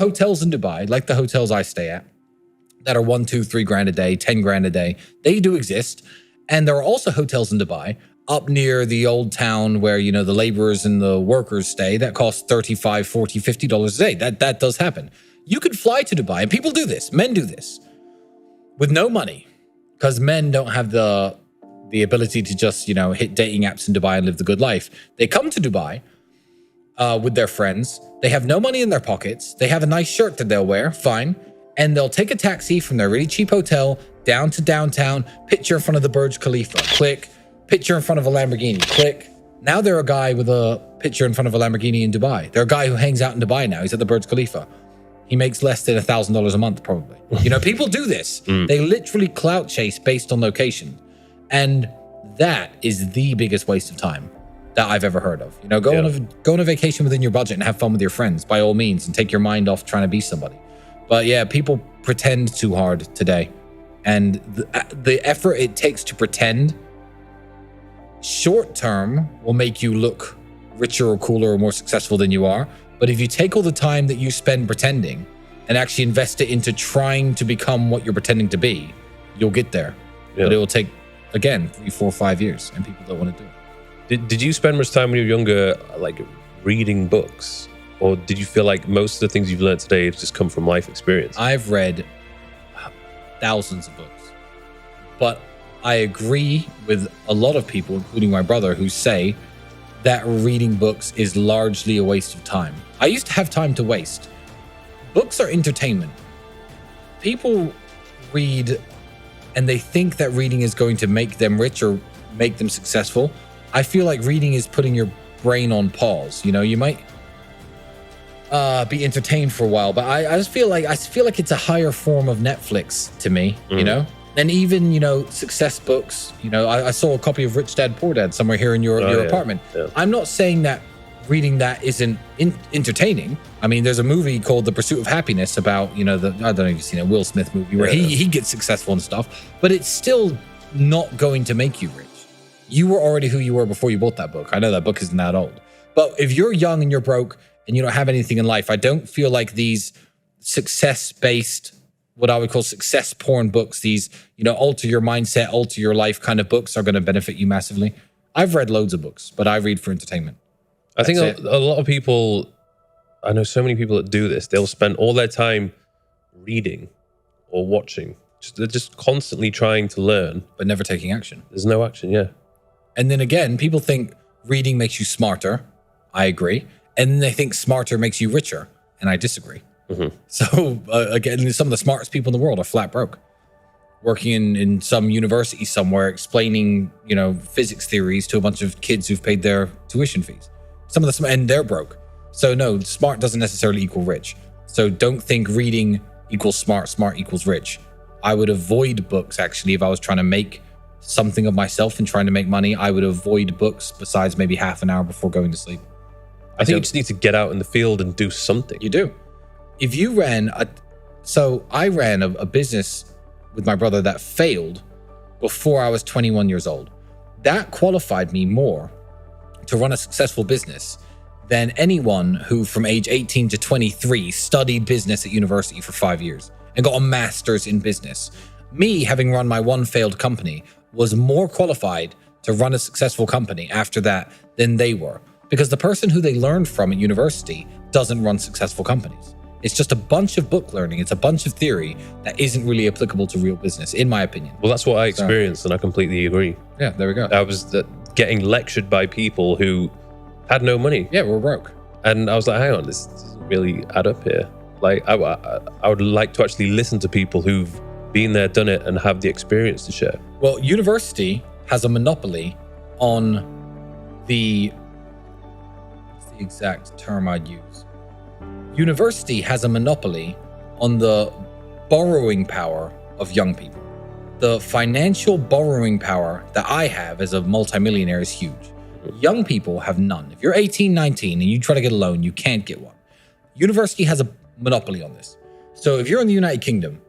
hotels in Dubai, like the hotels I stay at, that are 1, 2, 3 grand a day, 10 grand a day. They do exist. And there are also hotels in Dubai up near the old town where, you know, the laborers and the workers stay that cost $35, $40, $50 a day. That does happen. You could fly to Dubai, and people do this. Men do this with no money, because men don't have the ability to just, you know, hit dating apps in Dubai and live the good life. They come to Dubai with their friends. They have no money in their pockets. They have a nice shirt that they'll wear, fine. And they'll take a taxi from their really cheap hotel down to downtown, picture in front of the Burj Khalifa, click, picture in front of a Lamborghini, click. Now they're a guy with a picture in front of a Lamborghini in Dubai. They're a guy who hangs out in Dubai now. He's at the Burj Khalifa. He makes less than $1,000 a month, probably. You know, people do this. They literally clout chase based on location. And that is the biggest waste of time that I've ever heard of. You know, go on a vacation within your budget and have fun with your friends, by all means, and take your mind off trying to be somebody. But yeah, people pretend too hard today. And the effort it takes to pretend short term will make you look richer or cooler or more successful than you are. But if you take all the time that you spend pretending and actually invest it into trying to become what you're pretending to be, you'll get there. Yeah. But it will take, again, 3, 4, 5 years, and people don't want to do it. Did you spend much time when you were younger, like, reading books? Or did you feel like most of the things you've learned today have just come from life experience? I've read thousands of books. But I agree with a lot of people, including my brother, who say that reading books is largely a waste of time. I used to have time to waste. Books are entertainment. People read and they think that reading is going to make them rich or make them successful. I feel like reading is putting your brain on pause. You know, you might be entertained for a while, but I just feel like it's a higher form of Netflix to me, you know? And even, you know, success books, you know, I saw a copy of Rich Dad, Poor Dad somewhere here in your apartment. Yeah. I'm not saying that reading that isn't entertaining. I mean, there's a movie called The Pursuit of Happiness about, you know, I don't know if you've seen a Will Smith movie where he gets successful and stuff, but it's still not going to make you rich. You were already who you were before you bought that book. I know that book isn't that old. But if you're young and you're broke and you don't have anything in life, I don't feel like these success-based, what I would call success porn books, these, you know, alter your mindset, alter your life kind of books are going to benefit you massively. I've read loads of books, but I read for entertainment. I think a lot of people, I know so many people that do this. They'll spend all their time reading or watching. They're just constantly trying to learn. But never taking action. There's no action, yeah. And then again, people think reading makes you smarter. I agree. And then they think smarter makes you richer. And I disagree. Mm-hmm. So again, some of the smartest people in the world are flat broke, working in some university somewhere, explaining, you know, physics theories to a bunch of kids who've paid their tuition fees. Some of the and they're broke. So no, smart doesn't necessarily equal rich. So don't think reading equals smart, smart equals rich. I would avoid books actually if I was trying to make something of myself and trying to make money. I would avoid books besides maybe half an hour before going to sleep. I think you just need to get out in the field and do something. You do. If you ran I ran a business with my brother that failed before I was 21 years old. That qualified me more to run a successful business than anyone who from age 18 to 23 studied business at university for 5 years and got a master's in business. Me, having run my one failed company, was more qualified to run a successful company after that than they were. Because the person who they learned from at university doesn't run successful companies. It's just a bunch of book learning. It's a bunch of theory that isn't really applicable to real business, in my opinion. Well, that's what I experienced, and I completely agree. Yeah, there we go. I was getting lectured by people who had no money. Yeah, we're broke. And I was like, hang on, this doesn't really add up here. Like, I would like to actually listen to people who've been there, done it, and have the experience to share. Well, university has a monopoly on what's the exact term I'd use? University has a monopoly on the borrowing power of young people. The financial borrowing power that I have as a multimillionaire is huge. Young people have none. If you're 18, 19, and you try to get a loan, you can't get one. University has a monopoly on this. So if you're in the United Kingdom,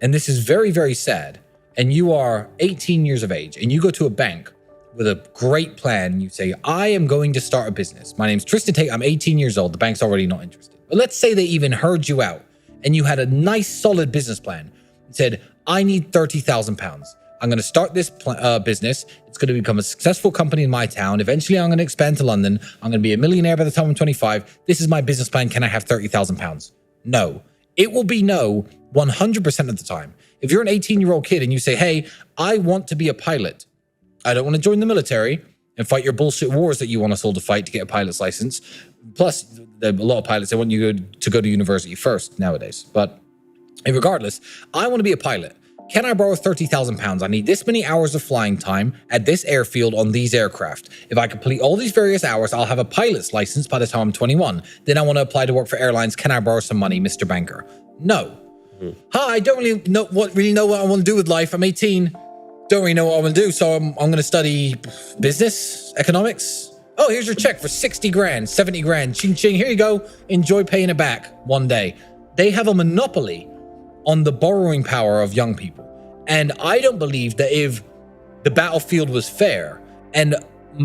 and this is very, very sad, and you are 18 years of age, and you go to a bank with a great plan, you say, I am going to start a business. My name's Tristan Tate, I'm 18 years old, the bank's already not interested. But let's say they even heard you out and you had a nice, solid business plan and said, I need £30,000. I'm going to start this business. It's going to become a successful company in my town. Eventually, I'm going to expand to London. I'm going to be a millionaire by the time I'm 25. This is my business plan. Can I have £30,000? No. It will be no 100% of the time. If you're an 18-year-old kid and you say, hey, I want to be a pilot. I don't want to join the military and fight your bullshit wars that you want us all to fight to get a pilot's license. Plus, a lot of pilots, they want you to go to university first nowadays. But regardless, I want to be a pilot. Can I borrow £30,000? I need this many hours of flying time at this airfield on these aircraft. If I complete all these various hours, I'll have a pilot's license by the time I'm 21. Then I want to apply to work for airlines. Can I borrow some money, Mr. Banker? No. Hi, I don't really know what I want to do with life. I'm 18. Don't really know what I want to do. So I'm going to study business, economics. Oh, here's your check for 60 grand, 70 grand. Ching, ching. Here you go. Enjoy paying it back one day. They have a monopoly on the borrowing power of young people. And I don't believe that if the battlefield was fair and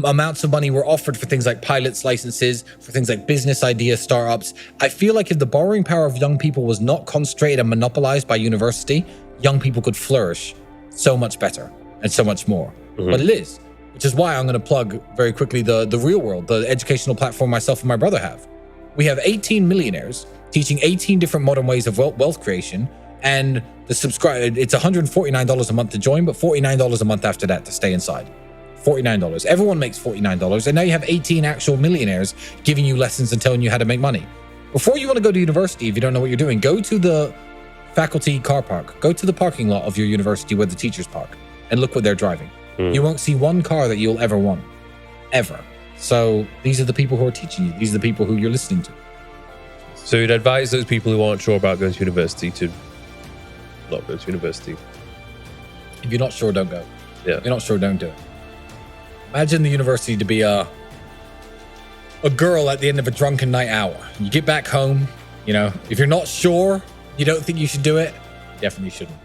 amounts of money were offered for things like pilots licenses, for things like business idea startups, I feel like if the borrowing power of young people was not concentrated and monopolized by university, young people could flourish so much better and so much more. But it is, which is why I'm going to plug very quickly the Real World, the educational platform myself and my brother have. We have 18 millionaires teaching 18 different modern ways of wealth creation. And the subscribe, it's $149 a month to join, but $49 a month after that to stay inside. $49. Everyone makes $49. And now you have 18 actual millionaires giving you lessons and telling you how to make money. Before you want to go to university, if you don't know what you're doing, go to the faculty car park. Go to the parking lot of your university where the teachers park and look what they're driving. You won't see one car that you'll ever want. Ever. So these are the people who are teaching you. These are the people who you're listening to. So you'd advise those people who aren't sure about going to university to not go to university. If you're not sure, don't go. Yeah. If you're not sure, don't do it. Imagine the university to be a girl at the end of a drunken night out. You get back home, if you're not sure, you don't think you should do it, definitely shouldn't.